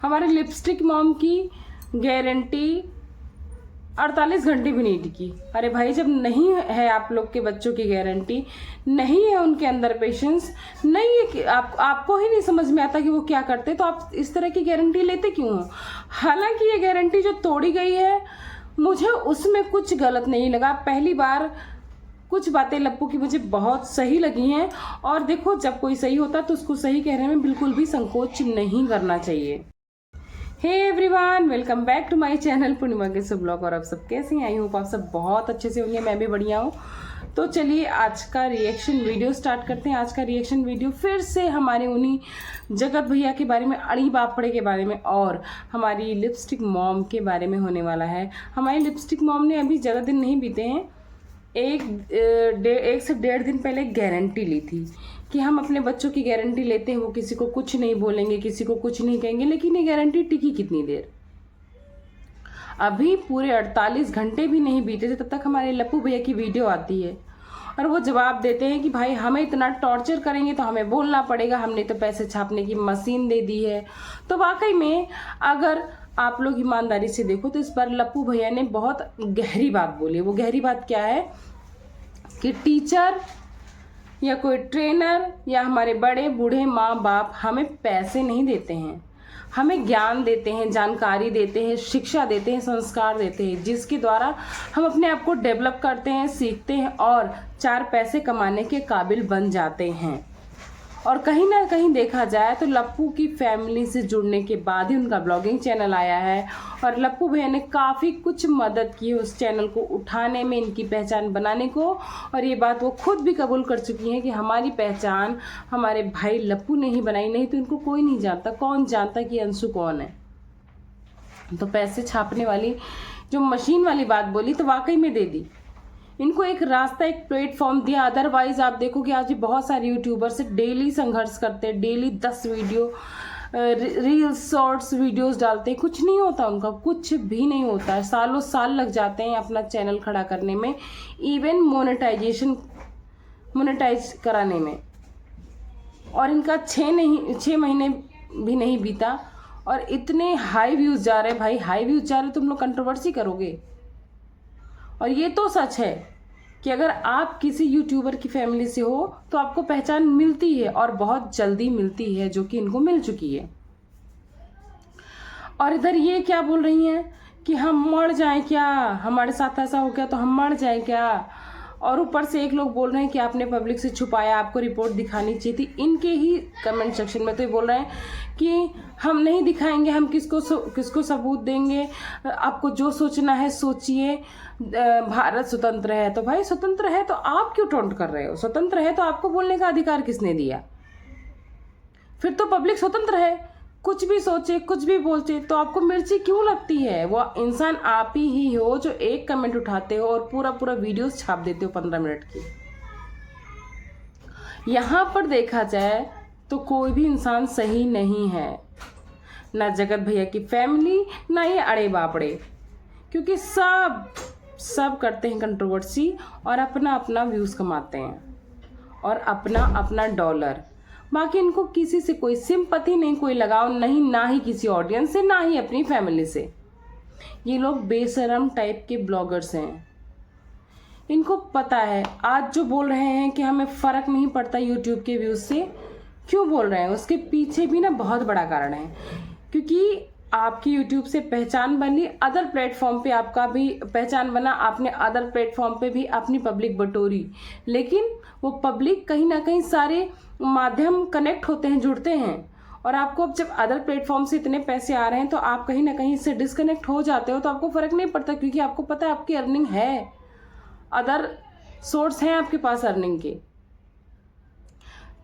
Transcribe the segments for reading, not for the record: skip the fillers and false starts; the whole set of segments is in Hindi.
हमारे लिपस्टिक मॉम की गारंटी 48 घंटे भी नहीं टिकी। अरे भाई, जब नहीं है आप लोग के बच्चों की गारंटी, नहीं है उनके अंदर पेशेंस, नहीं है कि आपको ही नहीं समझ में आता कि वो क्या करते, तो आप इस तरह की गारंटी लेते क्यों हो? हालांकि ये गारंटी जो तोड़ी गई है, मुझे उसमें कुछ गलत नहीं लगा। पहली बार कुछ बातें लप्पू की मुझे बहुत सही लगी हैं। और देखो, जब कोई सही होता तो उसको सही कहने में बिल्कुल भी संकोच नहीं करना चाहिए। Hey everyone, welcome back to my channel Purnima के सब ब्लॉग। और आप सब कैसे हैं? आई होप आप सब बहुत अच्छे से होंगे, मैं भी बढ़िया हूँ। तो चलिए आज का रिएक्शन वीडियो स्टार्ट करते हैं। आज का रिएक्शन वीडियो फिर से हमारे उन्हीं जगत भैया के बारे में, अड़ी बापड़े के बारे में और हमारी लिपस्टिक मॉम के बारे में होने वाला है। हमारी लिपस्टिक मॉम ने अभी ज़्यादा दिन नहीं बीते हैं, एक से 1.5 दिन पहले गारंटी ली थी कि हम अपने बच्चों की गारंटी लेते हैं, वो किसी को कुछ नहीं बोलेंगे, किसी को कुछ नहीं कहेंगे। लेकिन ये गारंटी टिकी कितनी देर? अभी पूरे 48 घंटे भी नहीं बीते थे, तब तक हमारे लप्पू भैया की वीडियो आती है और वो जवाब देते हैं कि भाई हमें इतना टॉर्चर करेंगे तो हमें बोलना पड़ेगा, हमने तो पैसे छापने की मशीन दे दी है। तो वाकई में अगर आप लोग ईमानदारी से देखो तो इस बार लप्पू भैया ने बहुत गहरी बात बोली। वो गहरी बात क्या है कि टीचर या कोई ट्रेनर या हमारे बड़े बूढ़े माँ बाप हमें पैसे नहीं देते हैं, हमें ज्ञान देते हैं, जानकारी देते हैं, शिक्षा देते हैं, संस्कार देते हैं, जिसके द्वारा हम अपने आप को डेवलप करते हैं, सीखते हैं और 4 पैसे कमाने के काबिल बन जाते हैं। और कहीं ना कहीं देखा जाए तो लप्पू की फैमिली से जुड़ने के बाद ही उनका ब्लॉगिंग चैनल आया है और लप्पू भैया ने काफ़ी कुछ मदद की उस चैनल को उठाने में, इनकी पहचान बनाने को। और ये बात वो खुद भी कबूल कर चुकी हैं कि हमारी पहचान हमारे भाई लप्पू ने ही बनाई, नहीं तो इनको कोई नहीं जानता। कौन जानता कि अंशु कौन है? तो पैसे छापने वाली जो मशीन वाली बात बोली तो वाकई में दे दी, इनको एक रास्ता, एक प्लेटफॉर्म दिया। अदरवाइज आप देखो कि आज भी बहुत सारे यूट्यूबर्स डेली संघर्ष करते हैं, daily 10 video reels shorts videos डालते हैं, कुछ नहीं होता उनका, कुछ भी नहीं होता है। सालों साल लग जाते हैं अपना चैनल खड़ा करने में, इवन मोनेटाइज कराने में। और इनका 6 महीने भी नहीं बीता और इतने हाई व्यूज़ जा रहे। भाई हाई व्यूज़ जा रहे तुम लोग कंट्रोवर्सी करोगे? और ये तो सच है कि अगर आप किसी यूट्यूबर की फैमिली से हो तो आपको पहचान मिलती है और बहुत जल्दी मिलती है, जो कि इनको मिल चुकी है। और इधर ये क्या बोल रही हैं कि हम मर जाएं क्या, हमारे साथ ऐसा हो गया तो हम मर जाएं क्या। और ऊपर से एक लोग बोल रहे हैं कि आपने पब्लिक से छुपाया, आपको रिपोर्ट दिखानी चाहिए थी। इनके ही कमेंट सेक्शन में तो ये बोल रहे हैं कि हम नहीं दिखाएंगे, हम किसको सबूत देंगे, आपको जो सोचना है सोचिए, भारत स्वतंत्र है। तो भाई स्वतंत्र है तो आप क्यों टोंट कर रहे हो? स्वतंत्र है तो आपको बोलने का अधिकार किसने दिया? फिर तो पब्लिक स्वतंत्र है, कुछ भी सोचे, कुछ भी बोलते, तो आपको मिर्ची क्यों लगती है? वो इंसान आप ही हो जो एक कमेंट उठाते हो और पूरा वीडियोस छाप देते हो 15 मिनट की। यहाँ पर देखा जाए तो कोई भी इंसान सही नहीं है, ना जगत भैया की फैमिली, ना ये अड़े बापड़े, क्योंकि सब करते हैं कंट्रोवर्सी और अपना अपना व्यूज़ कमाते हैं और अपना अपना डॉलर। बाकी इनको किसी से कोई सिंपैथी नहीं, कोई लगाव नहीं, ना ही किसी ऑडियंस से, ना ही अपनी फैमिली से। ये लोग बेशरम टाइप के ब्लॉगर्स हैं। इनको पता है आज जो बोल रहे हैं कि हमें फ़र्क नहीं पड़ता यूट्यूब के व्यूज़ से, क्यों बोल रहे हैं उसके पीछे भी ना बहुत बड़ा कारण है। क्योंकि आपकी यूट्यूब से पहचान बनी, अदर प्लेटफॉर्म पे आपका भी पहचान बना, आपने अदर प्लेटफॉर्म पे भी अपनी पब्लिक बटोरी। लेकिन वो पब्लिक कहीं ना कहीं सारे माध्यम कनेक्ट होते हैं, जुड़ते हैं। और आपको अब जब अदर प्लेटफॉर्म से इतने पैसे आ रहे हैं तो आप कहीं ना कहीं इससे डिस्कनेक्ट हो जाते हो, तो आपको फ़र्क नहीं पड़ता, क्योंकि आपको पता है आपकी अर्निंग है, अदर सोर्स हैं आपके पास अर्निंग के।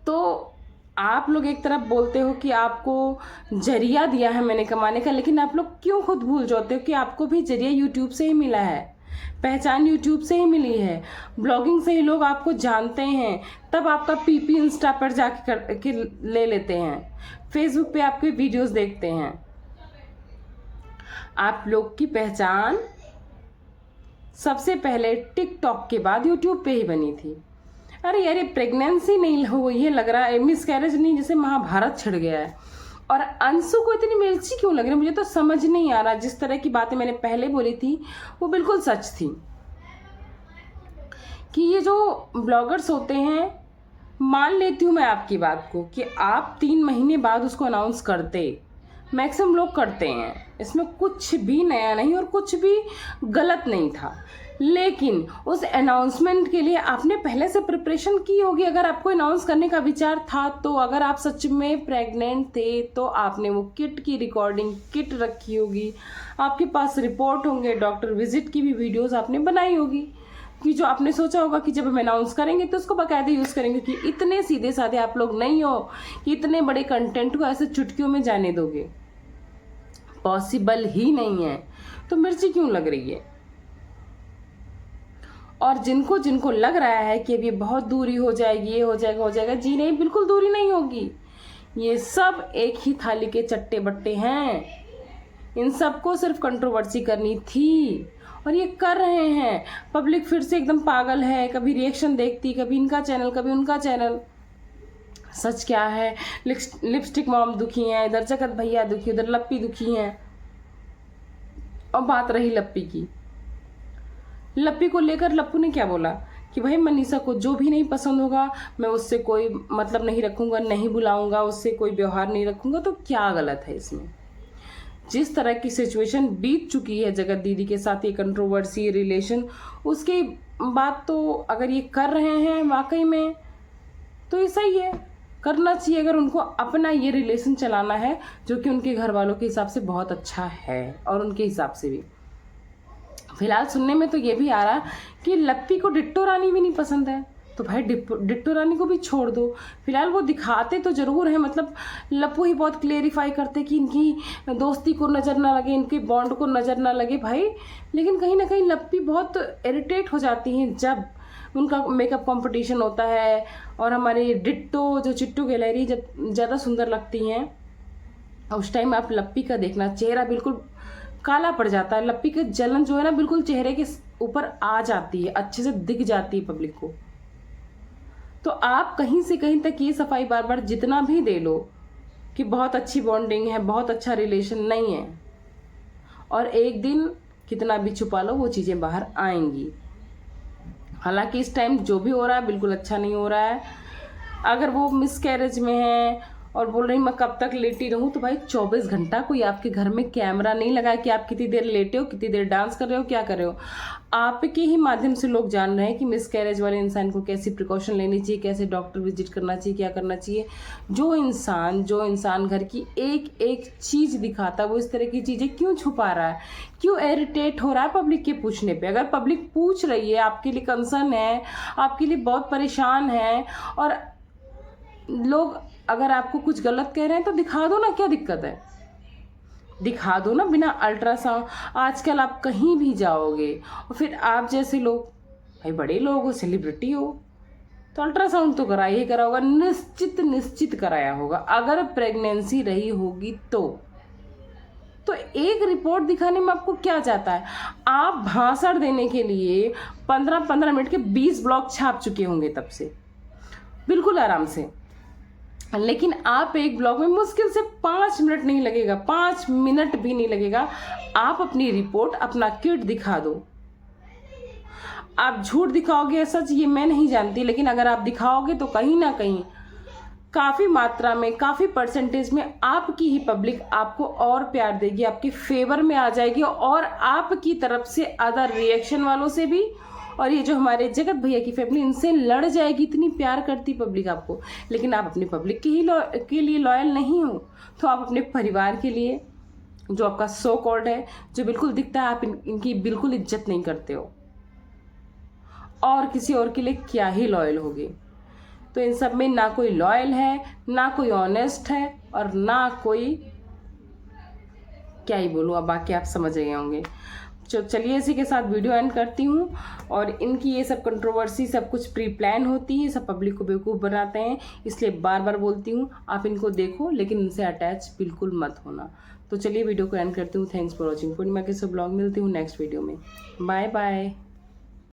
तो आप लोग एक तरफ बोलते हो कि आपको जरिया दिया है मैंने कमाने का, लेकिन आप लोग क्यों खुद भूल जाते हो कि आपको भी जरिया यूट्यूब से ही मिला है, पहचान यूट्यूब से ही मिली है, ब्लॉगिंग से ही लोग आपको जानते हैं। तब आपका पीपी इंस्टा पर जाके करके ले लेते हैं, फेसबुक पे आपके वीडियोस देखते हैं। आप लोग की पहचान सबसे पहले टिकटॉक के बाद यूट्यूब पे ही बनी थी। अरे यार, ये प्रेगनेंसी नहीं हुई है लग रहा है, मिसकैरेज नहीं, जैसे महाभारत छिड़ गया है। और अंशु को इतनी मिर्ची क्यों लग रही है, मुझे तो समझ नहीं आ रहा। जिस तरह की बातें मैंने पहले बोली थी वो बिल्कुल सच थी कि ये जो ब्लॉगर्स होते हैं, मान लेती हूँ मैं आपकी बात को कि आप 3 महीने बाद उसको अनाउंस करते, मैक्सिमम लोग करते हैं, इसमें कुछ भी नया नहीं और कुछ भी गलत नहीं था, लेकिन उस अनाउंसमेंट के लिए आपने पहले से प्रिपरेशन की होगी। अगर आपको अनाउंस करने का विचार था तो, अगर आप सच में प्रेग्नेंट थे तो आपने वो किट की रिकॉर्डिंग किट रखी होगी, आपके पास रिपोर्ट होंगे, डॉक्टर विजिट की भी वीडियोस आपने बनाई होगी, कि जो आपने सोचा होगा कि जब हम अनाउंस करेंगे तो उसको बाकायदे यूज़ करेंगे। कि इतने सीधे साधे आप लोग नहीं हो कि इतने बड़े कंटेंट को ऐसे चुटकियों में जाने दोगे, पॉसिबल ही नहीं है। तो मिर्ची क्यों लग रही है? और जिनको जिनको लग रहा है कि अब ये बहुत दूरी हो जाएगी, ये हो जाएगा, जी नहीं, बिल्कुल दूरी नहीं होगी। ये सब एक ही थाली के चट्टे बट्टे हैं, इन सबको सिर्फ कंट्रोवर्सी करनी थी और ये कर रहे हैं। पब्लिक फिर से एकदम पागल है, कभी रिएक्शन देखती, कभी इनका चैनल कभी उनका चैनल। सच क्या है, लिपस्टिक मॉम दुखी हैं, इधर जगत भैया दुखी, उधर लप्पी दुखी हैं। और बात रही लप्पी की, लप्पी को लेकर लप्पू ने क्या बोला कि भाई मनीषा को जो भी नहीं पसंद होगा मैं उससे कोई मतलब नहीं रखूँगा, नहीं बुलाऊँगा, उससे कोई व्यवहार नहीं रखूँगा। तो क्या गलत है इसमें? जिस तरह की सिचुएशन बीत चुकी है जगत दीदी के साथ, ये कंट्रोवर्सी रिलेशन, उसके बाद तो अगर ये कर रहे हैं वाकई में तो ये सही है, करना चाहिए। अगर उनको अपना ये रिलेशन चलाना है जो कि उनके घर वालों के हिसाब से बहुत अच्छा है और उनके हिसाब से भी। फिलहाल सुनने में तो ये भी आ रहा कि लप्पी को डिट्टो रानी भी नहीं पसंद है, तो भाई डिट्टो रानी को भी छोड़ दो। फिलहाल वो दिखाते तो ज़रूर है, मतलब लप्पू ही बहुत क्लेरिफाई करते कि इनकी दोस्ती को नज़र ना लगे, इनके बॉन्ड को नज़र ना लगे भाई। लेकिन कहीं ना कहीं लप्पी बहुत इरिटेट हो जाती हैं जब उनका मेकअप कंपटीशन होता है और हमारे डिट्टो जो चिट्टू गैलरी जब ज़्यादा सुंदर लगती हैं उस टाइम आप लप्पी का देखना, चेहरा बिल्कुल काला पड़ जाता है। लप्पी की जलन जो है ना बिल्कुल चेहरे के ऊपर आ जाती है, अच्छे से दिख जाती है पब्लिक को। तो आप कहीं से कहीं तक ये सफाई बार बार जितना भी दे लो कि बहुत अच्छी बॉन्डिंग है, बहुत अच्छा रिलेशन, नहीं है, और एक दिन कितना भी छुपा लो वो चीज़ें बाहर आएंगी। हालांकि इस टाइम जो भी हो रहा है बिल्कुल अच्छा नहीं हो रहा है। अगर वो मिसकैरेज में है और बोल रही मैं कब तक लेटी रहूं, तो भाई 24 घंटा कोई आपके घर में कैमरा नहीं लगा कि आप कितनी देर लेटे हो, कितनी देर डांस कर रहे हो, क्या कर रहे हो। आपके ही माध्यम से लोग जान रहे हैं कि मिसकैरेज वाले इंसान को कैसी प्रिकॉशन लेनी चाहिए, कैसे डॉक्टर विजिट करना चाहिए, क्या करना चाहिए। जो इंसान घर की एक एक चीज़ दिखाता है वो इस तरह की चीज़ें क्यों छुपा रहा है, क्यों इरिटेट हो रहा है पब्लिक के पूछने पे? अगर पब्लिक पूछ रही है, आपके लिए कंसर्न है, आपके लिए बहुत परेशान है, और लोग अगर आपको कुछ गलत कह रहे हैं तो दिखा दो ना, क्या दिक्कत है? दिखा दो ना बिना अल्ट्रासाउंड। आजकल आप कहीं भी जाओगे और फिर आप जैसे लोग, भाई बड़े लोग हो, सेलिब्रिटी हो, तो अल्ट्रासाउंड तो कराया ही करा होगा, निश्चित कराया होगा। अगर प्रेगनेंसी रही होगी तो एक रिपोर्ट दिखाने में आपको क्या जाता है? आप भाषण देने के लिए 15-15 मिनट के 20 ब्लॉग छाप चुके होंगे तब से, बिल्कुल आराम से। लेकिन आप एक ब्लॉग में मुश्किल से 5 मिनट नहीं लगेगा, 5 मिनट भी नहीं लगेगा, आप अपनी रिपोर्ट, अपना किट दिखा दो। आप झूठ दिखाओगे सच ये मैं नहीं जानती, लेकिन अगर आप दिखाओगे तो कहीं ना कहीं काफ़ी मात्रा में, काफ़ी परसेंटेज में आपकी ही पब्लिक आपको और प्यार देगी, आपके फेवर में आ जाएगी, और आपकी तरफ से अदर रिएक्शन वालों से भी, और ये जो हमारे जगत भैया की फैमिली, इनसे लड़ जाएगी। इतनी प्यार करती पब्लिक आपको, लेकिन आप अपनी पब्लिक के लिए लॉयल नहीं हो, तो आप अपने परिवार के लिए, जो आपका सो कॉल्ड है, जो बिल्कुल दिखता है, आप इनकी बिल्कुल इज्जत नहीं करते हो, और किसी और के लिए क्या ही लॉयल होगे। तो इन सब में ना कोई लॉयल है, ना कोई ऑनेस्ट है, और ना कोई, क्या ही बोलूँ अब, बाकी आप समझ गए होंगे। चलिए इसी के साथ वीडियो एंड करती हूँ। और इनकी ये सब कंट्रोवर्सी सब कुछ प्री प्लान होती है, सब पब्लिक को बेवकूफ़ बनाते हैं, इसलिए बार बार बोलती हूँ आप इनको देखो लेकिन इनसे अटैच बिल्कुल मत होना। तो चलिए वीडियो को एंड करती हूँ। Thanks for watching. पूर्णिमा के सब ब्लॉग, मिलती हूँ नेक्स्ट वीडियो में। Bye bye.